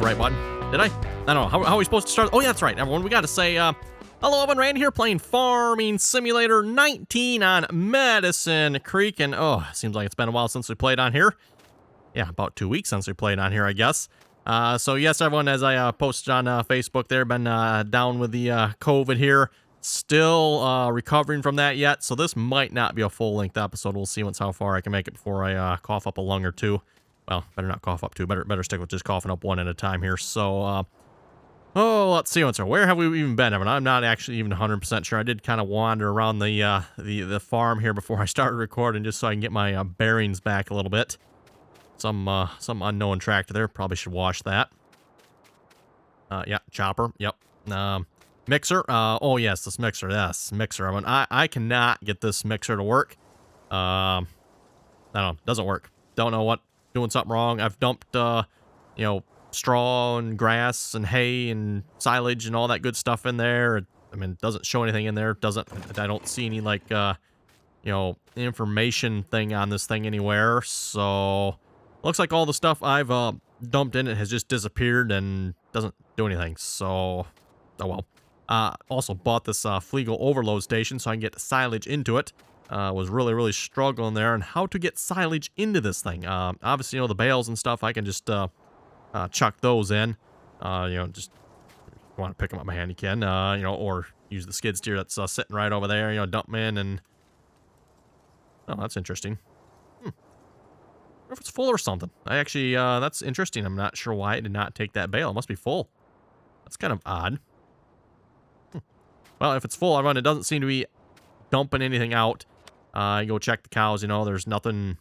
right button. Did I? I don't know. How are we supposed to start? Oh, yeah, that's right, everyone. We got to say, hello, everyone. Randy here playing Farming Simulator 19 on Madison Creek. And, oh, seems like it's been a while since we played on here. Yeah, about 2 weeks since we played on here, I guess. So, yes, everyone, as I posted on Facebook there, been down with the COVID here. Still recovering from that yet. So, this might not be a full-length episode. We'll see how far I can make it before I cough up a lung or two. Well, better not cough up two. Better stick with just coughing up one at a time here. So, let's see where have we even been, Evan? I'm not actually even 100% sure. I did kind of wander around the farm here before I started recording, just so I can get my bearings back a little bit. Some unknown tractor there. Probably should wash that. Yeah, chopper. Yep. Mixer. Oh yes, this mixer. Yes, mixer. I cannot get this mixer to work. I don't know. Doesn't work. Don't know what. Doing something wrong. I've dumped, straw and grass and hay and silage and all that good stuff in there. I mean, it doesn't show anything in there. I don't see any, like, information thing on this thing anywhere. So, looks like all the stuff I've, dumped in it has just disappeared and doesn't do anything. So, oh well. Also bought this, Flegel overload station so I can get silage into it. Was really struggling there on how to get silage into this thing. Obviously, the bales and stuff, I can just chuck those in. Just if you want to pick them up by hand, you can. Or use the skid steer that's sitting right over there. Dump them in and. Oh, that's interesting. I wonder if it's full or something. That's interesting. I'm not sure why it did not take that bale. It must be full. That's kind of odd. Well, if it's full, it doesn't seem to be dumping anything out. Go check the cows, there's nothing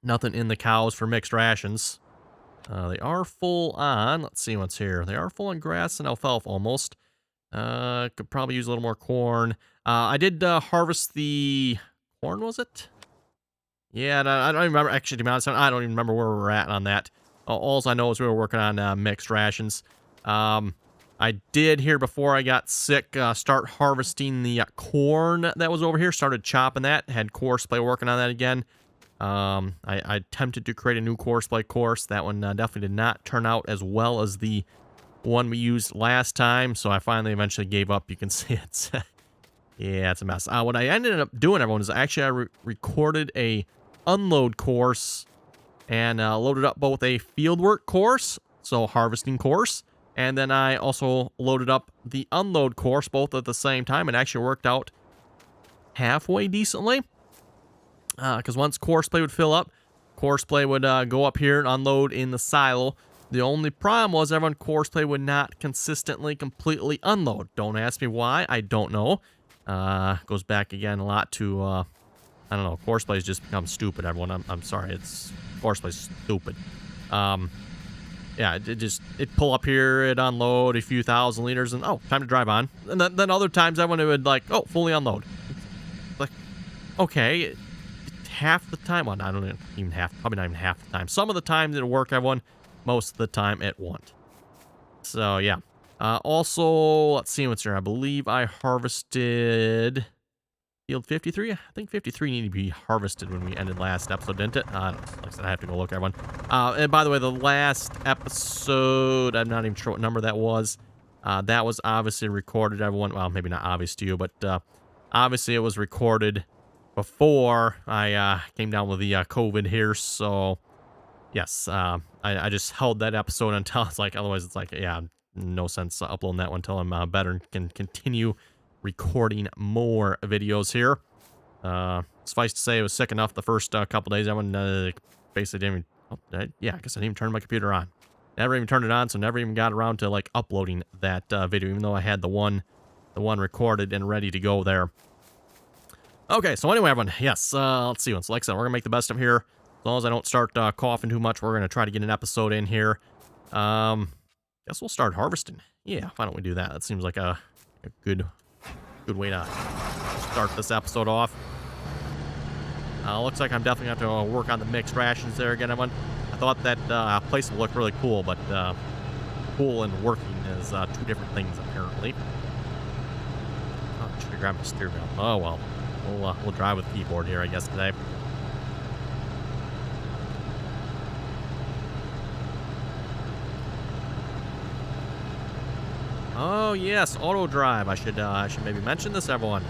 in the cows for mixed rations. They are full on, let's see what's here. They are full on grass and alfalfa almost. Could probably use a little more corn. I did harvest the corn, was it? Yeah, I don't even remember, actually, to be honest, I don't even remember where we were at on that. All I know is we were working on mixed rations. I did here before I got sick start harvesting the corn that was over here. Started chopping that. Had Courseplay working on that again. I attempted to create a new Courseplay course. That one definitely did not turn out as well as the one we used last time. So I finally eventually gave up. You can see it's yeah, it's a mess. What I ended up doing, everyone, is actually I recorded a unload course and loaded up both a fieldwork course, so harvesting course. And then I also loaded up the unload course both at the same time. It actually worked out halfway decently. Because once Courseplay would fill up, Courseplay would go up here and unload in the silo. The only problem was everyone Courseplay would not consistently, completely unload. Don't ask me why. I don't know. Goes back again a lot to, I don't know. Courseplay's just become stupid, everyone. I'm sorry. Courseplay's stupid. Yeah, it'd pull up here, it'd unload a few thousand liters, and oh, time to drive on. And then other times, everyone would fully unload. Like, okay, half the time, well, I don't even probably not even half the time. Some of the times it'll work, everyone. Most of the time it won't. So, yeah. Also, let's see what's here. I believe I harvested field 53. I think 53 needed to be harvested when we ended last episode, didn't it? I don't know. Like I said, I have to go look, everyone. And by the way, the last episode, I'm not even sure what number that was. That was obviously recorded, everyone. Well, maybe not obvious to you, but obviously it was recorded before I came down with the COVID here. So, yes, I just held that episode until it's like, otherwise it's like, yeah, no sense uploading that one until I'm better and can continue recording more videos here. Suffice to say, I was sick enough the first couple days. Everyone basically didn't even, yeah, I guess I didn't even turn my computer on. Never even turned it on, so never even got around to uploading that video, even though I had the one recorded and ready to go there. Okay, so anyway, everyone, yes, let's see. So like I said, we're gonna make the best of here. As long as I don't start coughing too much, we're gonna try to get an episode in here. Guess we'll start harvesting. Yeah, why don't we do that? That seems like a good way to start this episode off. Looks like I'm definitely going to have to work on the mixed rations there again, everyone. I thought that place would look really cool, but cool and working is two different things, apparently. Oh, I should have grabbed my steering wheel. Oh, well. We'll drive with keyboard here, I guess, today. Oh, yes, auto drive. I should maybe mention this, everyone.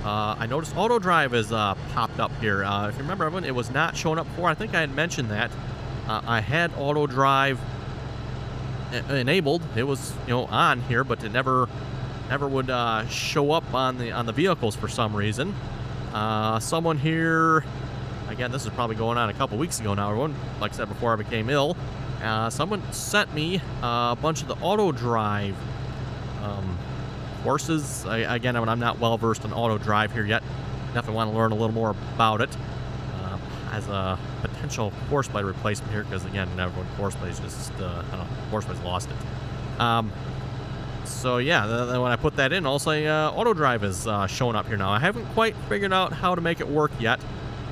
I noticed auto drive is popped up here. If you remember, everyone, it was not showing up before. I think I had mentioned that. I had auto drive enabled. It was, on here, but it never would show up on the vehicles for some reason. Someone here, again, this is probably going on a couple weeks ago now, everyone. Like I said before, I became ill. Someone sent me a bunch of the auto drive courses. Again, I'm not well versed in auto drive here yet. Definitely want to learn a little more about it as a potential force blade replacement here, because again, everyone force blades just I don't know, force blades lost it. So yeah, then when I put that in, also auto drive is showing up here now. I haven't quite figured out how to make it work yet.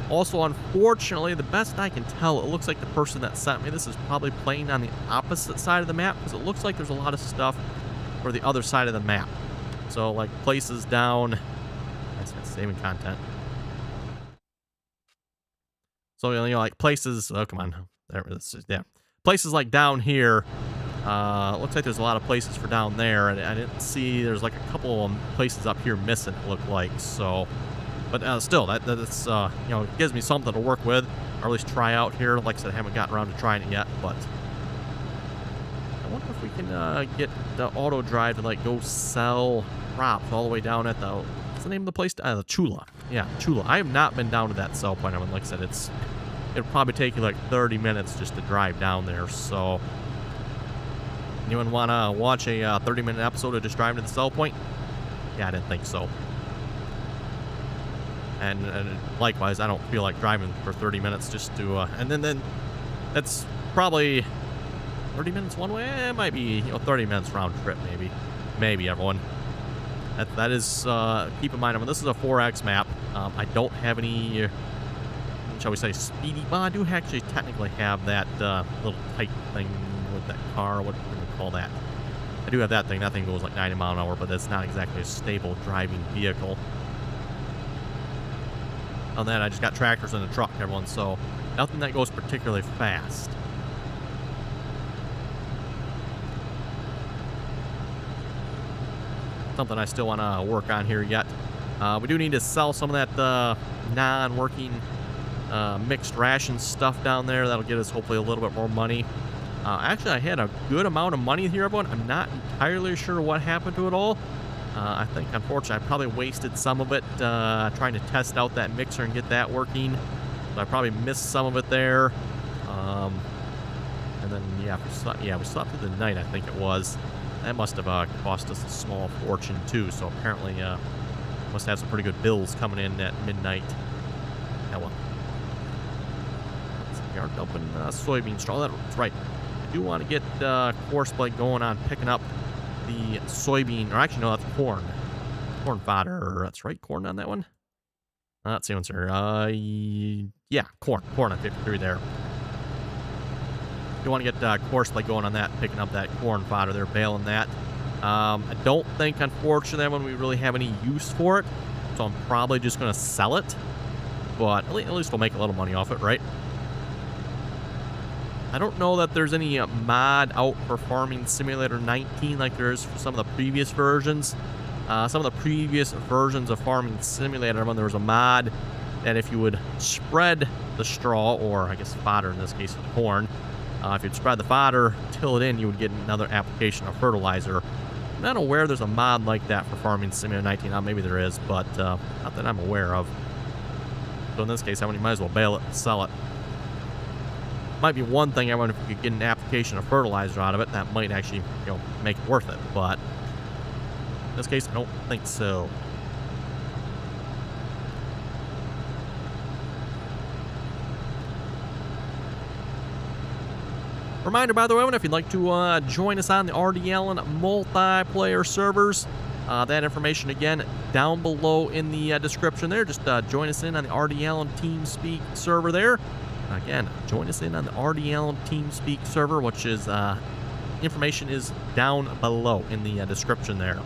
Also, unfortunately, the best I can tell, it looks like the person that sent me this is probably playing on the opposite side of the map, because it looks like there's a lot of stuff for the other side of the map. So, like, places down... That's saving content. So, like, places... Oh, come on. There it is. Yeah. Places, like, down here... looks like there's a lot of places for down there, and I didn't see... There's, like, a couple of places up here missing, it looked like, so... But still, that's, it gives me something to work with, or at least try out here. Like I said, I haven't gotten around to trying it yet, but... I wonder if we can get the auto drive to, like, go sell props all the way down at the... What's the name of the place? The Chula. Yeah, Chula. I have not been down to that sell point. I mean, like I said, it'll probably take you, like, 30 minutes just to drive down there, so... Anyone want to watch a 30-minute episode of just driving to the sell point? Yeah, I didn't think so. And likewise, I don't feel like driving for 30 minutes just to... and then that's probably 30 minutes one way? It might be 30 minutes round trip, maybe. Maybe, everyone. That is... keep in mind, I mean, this is a 4X map. I don't have any... shall we say, speedy... Well, I do actually technically have that little tight thing with that car. What do we call that? I do have that thing. That thing goes like 90 miles an hour, but that's not exactly a stable driving vehicle. On that, I just got tractors and a truck, everyone, so nothing that goes particularly fast. Something I still want to work on here yet. We do need to sell some of that non-working mixed ration stuff down there. That'll get us hopefully a little bit more money. Actually, I had a good amount of money here, everyone. I'm not entirely sure what happened to it all. I think, unfortunately, I probably wasted some of it trying to test out that mixer and get that working. So I probably missed some of it there. And then, we slept through the night, I think it was. That must have cost us a small fortune, too. So apparently, must have some pretty good bills coming in at midnight. Yeah, well. We are dumping soybean straw. That's right. I do want to get course blade going on picking up the soybean, or actually, no, that's corn. Corn fodder. That's right, corn on that one. Let's see what's here. Yeah, corn on 53 there. You want to get course blade going on that, picking up that corn fodder there, baling that. I don't think, unfortunately, when we really have any use for it, so I'm probably just going to sell it. But at least we'll make a little money off it, right? I don't know that there's any mod out for Farming Simulator 19 like there is for some of the previous versions. Some of the previous versions of Farming Simulator, when there was a mod that if you would spread the straw, or I guess fodder in this case, the corn, if you'd spread the fodder, till it in, you would get another application of fertilizer. I'm not aware there's a mod like that for Farming Simulator 19. Now, maybe there is, but not that I'm aware of. So in this case, I might as well bale it and sell it. Might be one thing, I wonder if you could get an application of fertilizer out of it. That might actually, make it worth it. But in this case, I don't think so. Reminder, by the way, if you'd like to join us on the RDAllen multiplayer servers, that information, again, down below in the description there. Just join us in on the RDAllen TeamSpeak server there. Again, join us in on the RDAllen TeamSpeak server, which is, information is down below in the description there.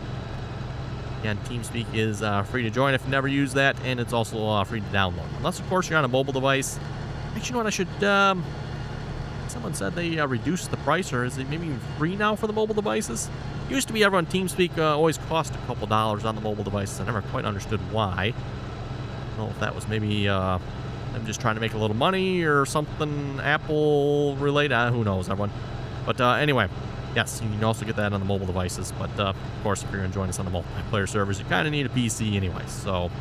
Again, TeamSpeak is free to join if you never use that, and it's also free to download. Unless, of course, you're on a mobile device. Actually, you know what, I should, someone said they reduced the price, or is it maybe even free now for the mobile devices? Used to be everyone TeamSpeak always cost a couple dollars on the mobile devices. I never quite understood why. I don't know if that was maybe them just trying to make a little money or something Apple related. Who knows, everyone. But anyway, yes, you can also get that on the mobile devices. But of course, if you're going to join us on the multiplayer servers, you kind of need a PC anyway. So.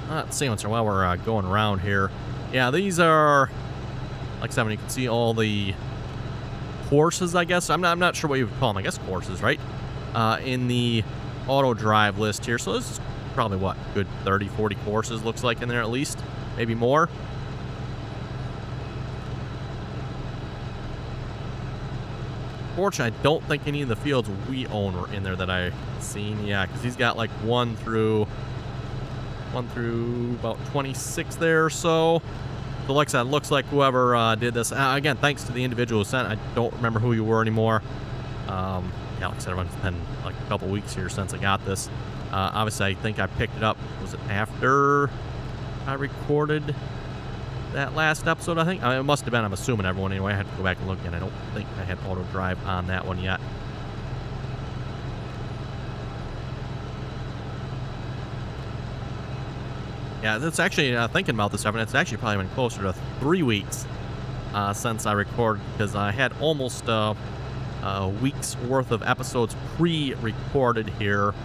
Let's see while we're going around here. Yeah, these are, like I said, you can see all the courses, I guess. I'm not sure what you would call them. I guess courses, right? In the auto drive list here. So this is probably, what, good 30, 40 courses looks like in there at least. Maybe more. Fortunately, I don't think any of the fields we own were in there that I've seen. Yeah, because he's got like 1 through about 26 there or so. So like I said, looks like whoever did this, again, thanks to the individual who sent. I don't remember who you were anymore. Yeah, like I said, it's been like a couple weeks here since I got this. Obviously, I think I picked it up, was it after I recorded that last episode, I think? It must have been, I'm assuming, everyone anyway. I had to go back and look, and I don't think I had auto drive on that one yet. Yeah, that's actually, thinking about this, Evan, it's actually probably been closer to 3 weeks since I recorded, because I had almost a week's worth of episodes pre-recorded here.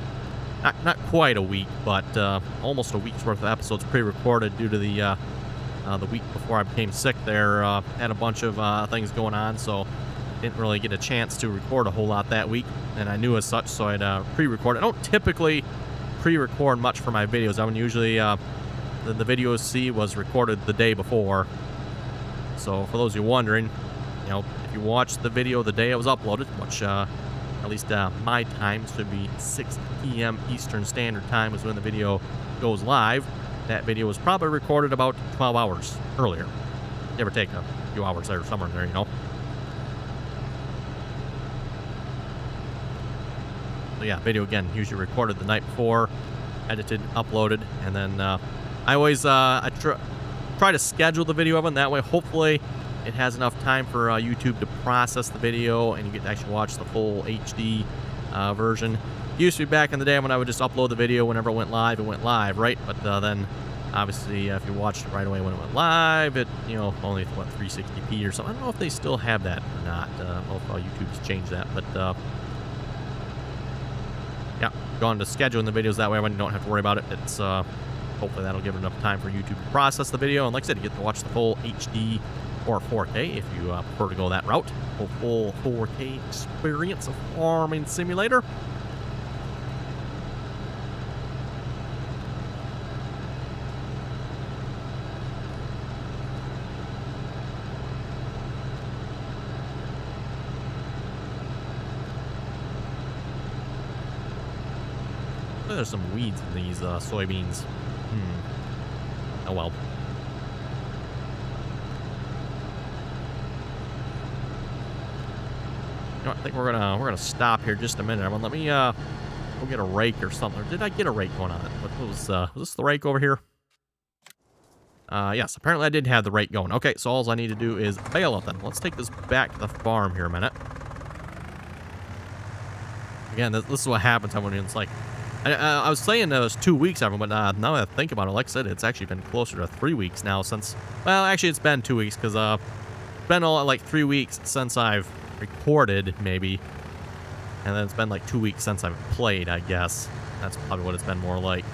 Not quite a week, but almost a week's worth of episodes pre-recorded due to the week before I became sick there. Had a bunch of things going on, so didn't really get a chance to record a whole lot that week, and I knew as such, so I'd pre-record. I don't typically pre-record much for my videos. I would usually... The video C was recorded the day before. So for those of you wondering, you know, if you watch the video the day it was uploaded, which at least my time should be 6 p.m. Eastern Standard Time is when the video goes live. That video was probably recorded about 12 hours earlier. Give or take a few hours there, somewhere in there, you know. So yeah, video again, usually recorded the night before, edited, uploaded, and then I always try to schedule the video of it. That way, hopefully, it has enough time for YouTube to process the video and you get to actually watch the full HD version. It used to be back in the day when I would just upload the video whenever it went live, right? But then, obviously, if you watched it right away when it went live, it, you know, only, what, 360p or something. I don't know if they still have that or not. I don't know if YouTube's changed that, but yeah, going to scheduling the videos that way when you don't have to worry about it. It's hopefully that'll give it enough time for YouTube to process the video. And like I said, you get to watch the full HD or 4K if you prefer to go that route. Full 4K experience of Farming Simulator. There's some weeds in these soybeans. Oh well. You know, I think we're gonna stop here just a minute. Everyone, let me go get a rake or something. Or did I get a rake going on it? What was this the rake over here? Yes, apparently I did have the rake going. Okay, so all I need to do is bale up then. Let's take this back to the farm here a minute. Again, this is what happens when it's like. I was saying it was 2 weeks, everyone, but now that I think about it, like I said, it's actually been closer to 3 weeks now since... Well, actually, it's been 2 weeks, because it's been like 3 weeks since I've recorded, maybe. And then it's been like 2 weeks since I've played, I guess. That's probably what it's been more like.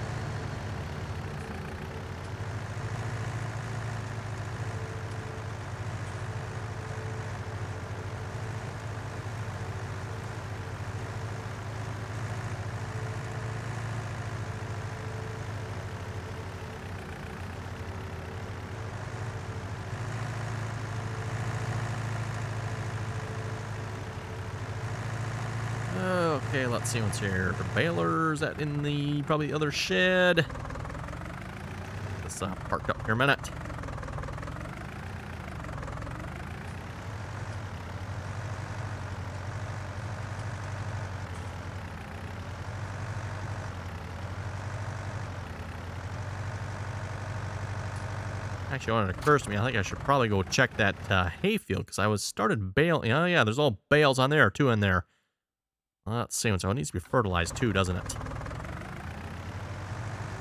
Okay, let's see what's here. The baler's that in the probably the other shed. Let's park up here a minute. Actually, when it occurs to me, I think I should probably go check that hayfield because I was started baling. Oh, yeah, there's all bales on there, too, in there. Well, let's see. So it needs to be fertilized, too, doesn't it?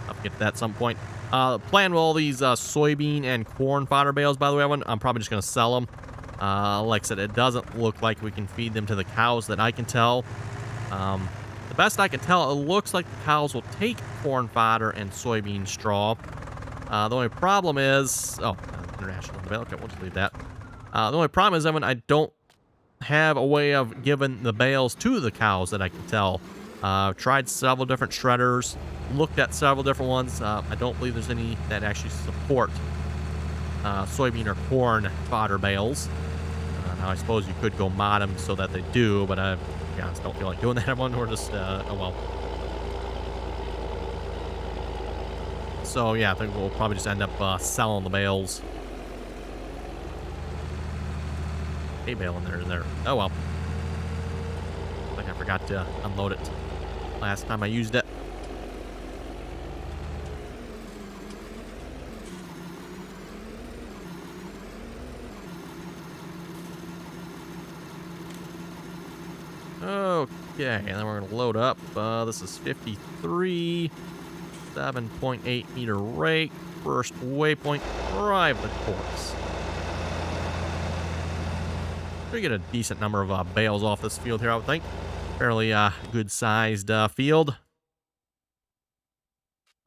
I'll get to that at some point. Plan with all these soybean and corn fodder bales, by the way, I'm probably just going to sell them. Like I said, it doesn't look like we can feed them to the cows that I can tell. The best I can tell, it looks like the cows will take corn fodder and soybean straw. The only problem is... Oh, international bale. Okay, we'll just leave that. The only problem is, Evan, I don't have a way of giving the bales to the cows that I can tell. Tried several different shredders, looked at several different ones. I don't believe there's any that actually support soybean or corn fodder bales. Now, I suppose you could go mod them so that they do, but I just don't feel like doing that one. We're just, oh well. So, yeah, I think we'll probably just end up selling the bales. Hay bale in there. Oh, well. I think I forgot to unload it last time I used it. Okay, and then we're going to load up. This is 53, 7.8 meter rake. First waypoint, drive the course. We get a decent number of bales off this field here, I would think. Fairly good-sized field.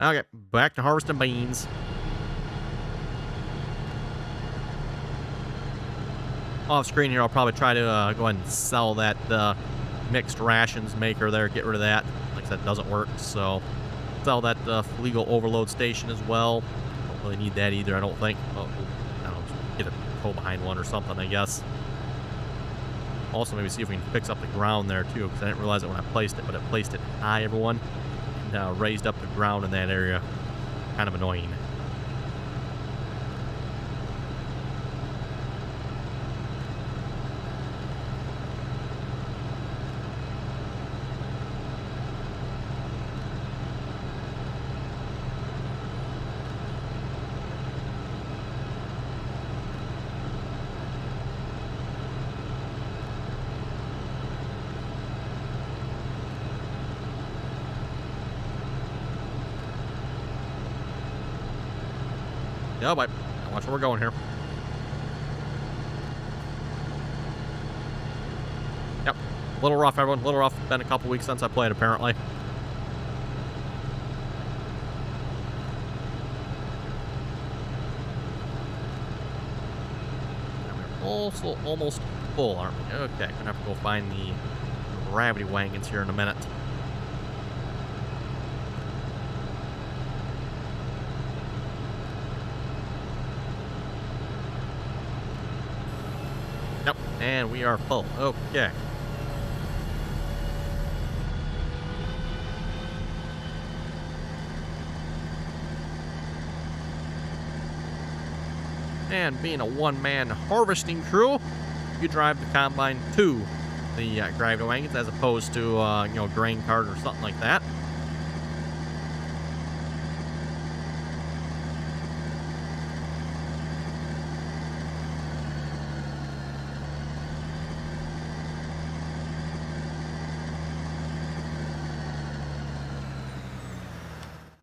Okay, back to harvesting beans. Off screen here, I'll probably try to go ahead and sell that mixed rations maker there. Get rid of that. Like I said, it doesn't work, so sell that legal overload station as well. Don't really need that either, I don't think. I don't know, get a tow behind one or something, I guess. Also, maybe see if we can fix up the ground there, too, because I didn't realize it when I placed it, but it placed it high, everyone, and raised up the ground in that area. Kind of annoying. Oh, but watch where we're going here. Yep. A little rough, everyone. A little rough. Been a couple weeks since I played, apparently. We're also almost full, aren't we? Okay, gonna have to go find the gravity wagons here in a minute. Yep, and we are full. Okay. And being a one-man harvesting crew, you drive the combine to the gravity wagons as opposed to, grain cart or something like that.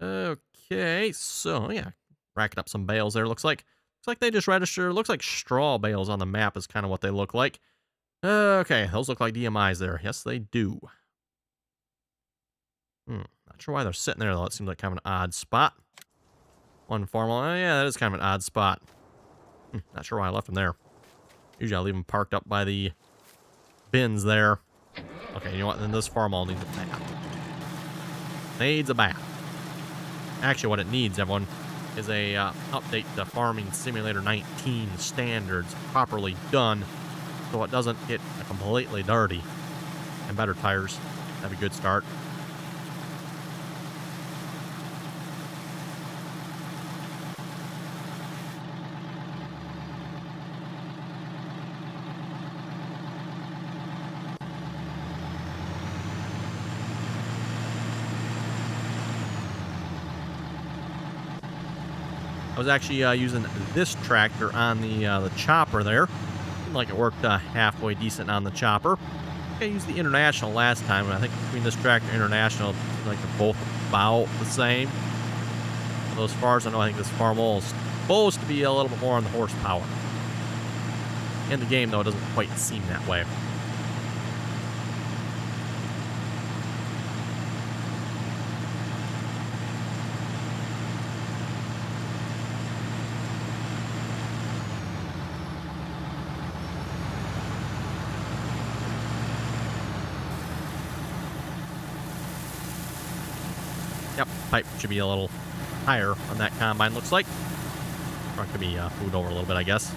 Okay, so yeah, racking up some bales there. Looks like they just register. Looks like straw bales on the map is kind of what they look like. Okay, those look like DMIs there. Yes, they do. Not sure why they're sitting there though. It seems like kind of an odd spot. One farm. Oh, yeah, that is kind of an odd spot. Not sure why I left them there. Usually I leave them parked up by the bins there. Okay, you know what? Then this farm all needs a bath. Needs a bath. Actually, what it needs, everyone, is a update to Farming Simulator 19 standards properly done so it doesn't get completely dirty. And better tires. That'd be a good start. was actually using this tractor on the chopper there. Seemed like it worked halfway decent on the chopper. I used the International last time, and I think between this tractor and International, like they're both about the same. Although as far as I know, I think this Farmall is supposed to be a little bit more on the horsepower. In the game, though, it doesn't quite seem that way. Yep, pipe should be a little higher on that combine, looks like. Front could be moved over a little bit, I guess.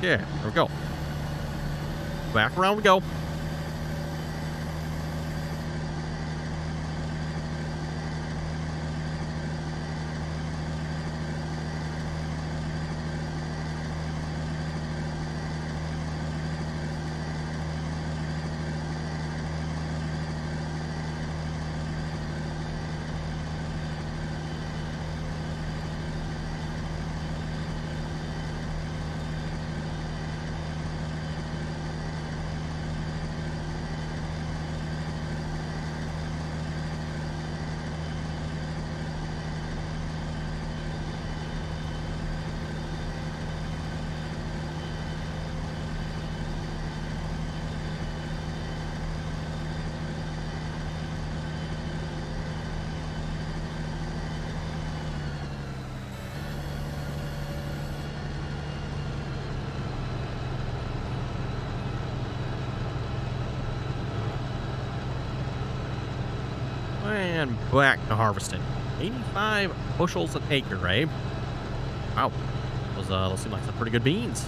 Yeah, there we go. Back around we go. And back to harvesting. 85 bushels an acre, eh? Wow. Those seem like some pretty good beans.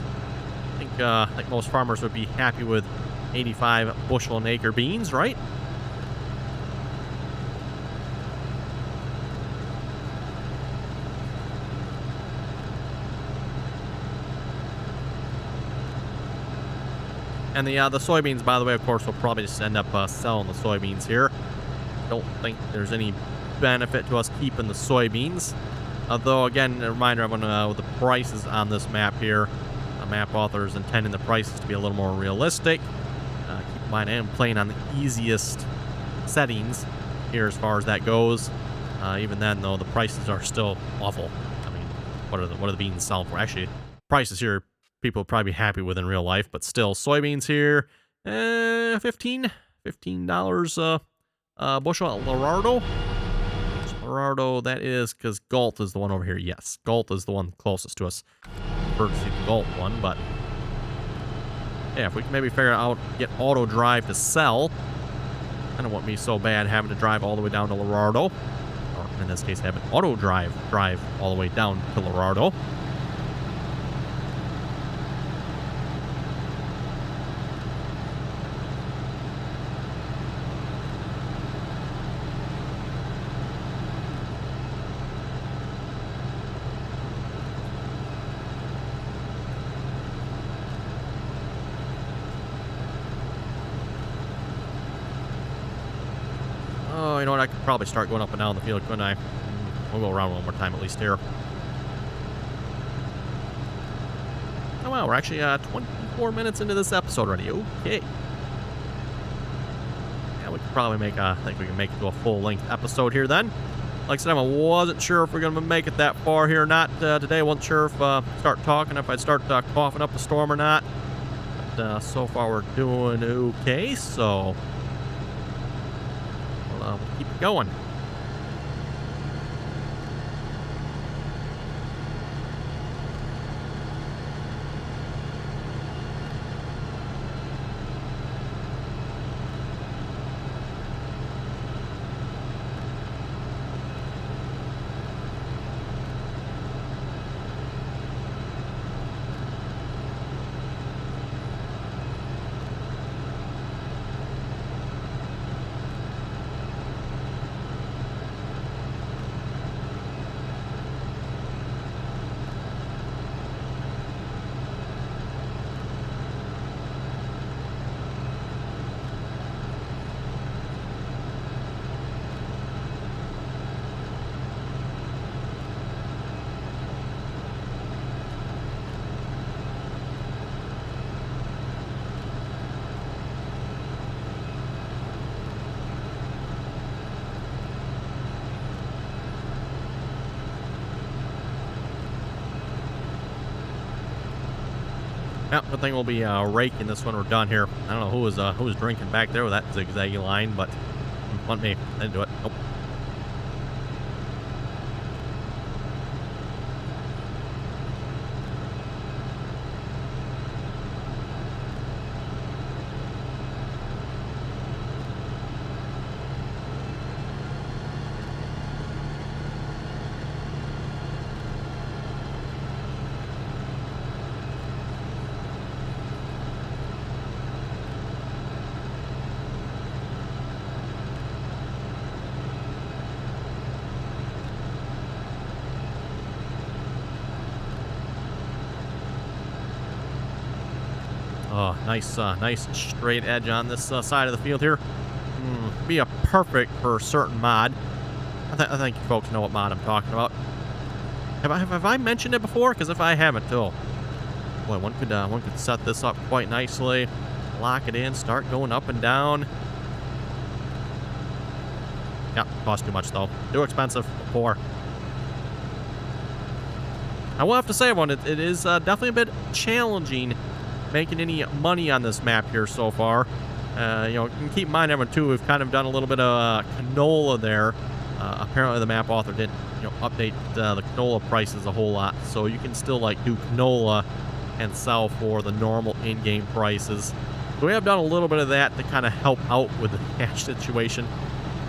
I think most farmers would be happy with 85 bushel an acre beans, right? And the soybeans, by the way, of course, we'll probably just end up selling the soybeans here. Don't think there's any benefit to us keeping the soybeans. Although, again, a reminder, I'm going to, with the prices on this map here, the map author is intending the prices to be a little more realistic. Keep in mind, I am playing on the easiest settings here as far as that goes. Even then, though, the prices are still awful. I mean, what are the beans selling for? Actually, prices here, people would probably be happy with in real life, but still, soybeans here, $15 bushel at Lorado. Lorado, that is because Galt is the one over here. Yes, Galt is the one closest to us. Prefer to see the Galt one, but yeah, if we can maybe figure out get auto drive to sell, kind of won't be so bad having to drive all the way down to Lorado, or in this case, having auto drive all the way down to Lorado. You know what? I could probably start going up and down the field, couldn't I? We'll go around one more time at least here. Oh wow, we're actually 24 minutes into this episode already. Okay. Yeah, we could probably make I think we can make it to a full-length episode here then. Like I said, I wasn't sure if we're going to make it that far here or not today. I wasn't sure if start talking, if I'd start coughing up a storm or not. But so far we're doing okay, so we'll keep it going. Yeah, good thing we'll be raking this when we're done here. I don't know who was drinking back there with that zigzaggy line, but want me. I didn't do it. Nope. Oh, nice straight edge on this side of the field here. Be a perfect for a certain mod. I think you folks know what mod I'm talking about. Have I mentioned it before? Because if I haven't, oh boy, one could set this up quite nicely, lock it in, start going up and down. Yeah, cost too much though. Too expensive. Poor. I will have to say, everyone, it is definitely a bit challenging making any money on this map here so far. You know, you can keep in mind, everyone, too, we've kind of done a little bit of canola there. Apparently the map author didn't, update the canola prices a whole lot, so you can still, like, do canola and sell for the normal in-game prices. So we have done a little bit of that to kind of help out with the cash situation.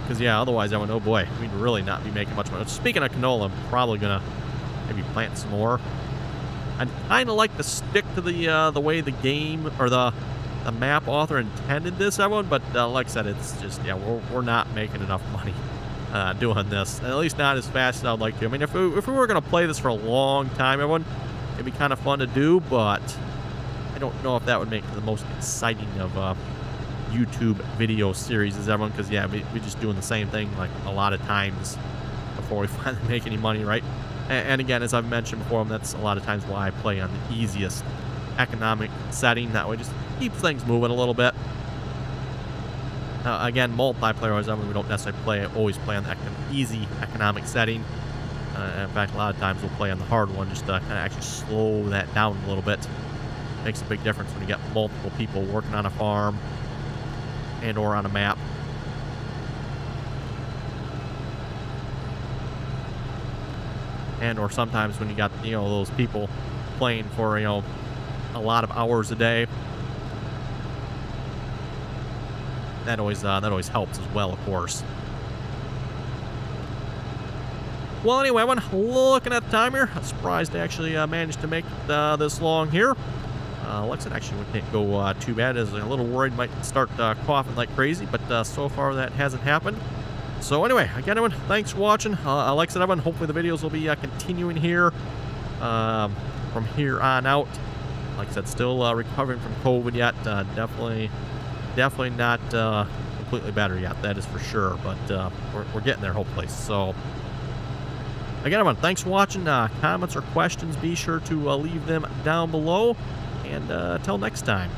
Because, yeah, otherwise, everyone, oh boy, we'd really not be making much money. Speaking of canola, I'm probably going to maybe plant some more. I'd kind of like to stick to the way the game or the map author intended this, everyone, but like I said, it's just, yeah, we're not making enough money doing this, at least not as fast as I'd like to. I mean, if we were going to play this for a long time, everyone, it'd be kind of fun to do, but I don't know if that would make the most exciting of YouTube video series as everyone, because, yeah, we're just doing the same thing like a lot of times before we finally make any money, right? And again, as I've mentioned before, that's a lot of times why I play on the easiest economic setting. That way just keeps things moving a little bit. Again, multiplayer, we don't necessarily always play on the easy economic setting. In fact, a lot of times we'll play on the hard one just to kind of actually slow that down a little bit. Makes a big difference when you get multiple people working on a farm and or on a map. And or sometimes when you got, those people playing for, a lot of hours a day. That always helps as well, of course. Well, anyway, I'm looking at the time here. I'm surprised I actually managed to make this long here. Lexington actually didn't go too bad. I was a little worried might start coughing like crazy, but so far that hasn't happened. So anyway, again, everyone, thanks for watching. Like I said, everyone, hopefully the videos will be continuing here from here on out. Like I said, still recovering from COVID yet. Definitely not completely better yet. That is for sure. But we're getting there, hopefully. So again, everyone, thanks for watching. Comments or questions, be sure to leave them down below. And until next time.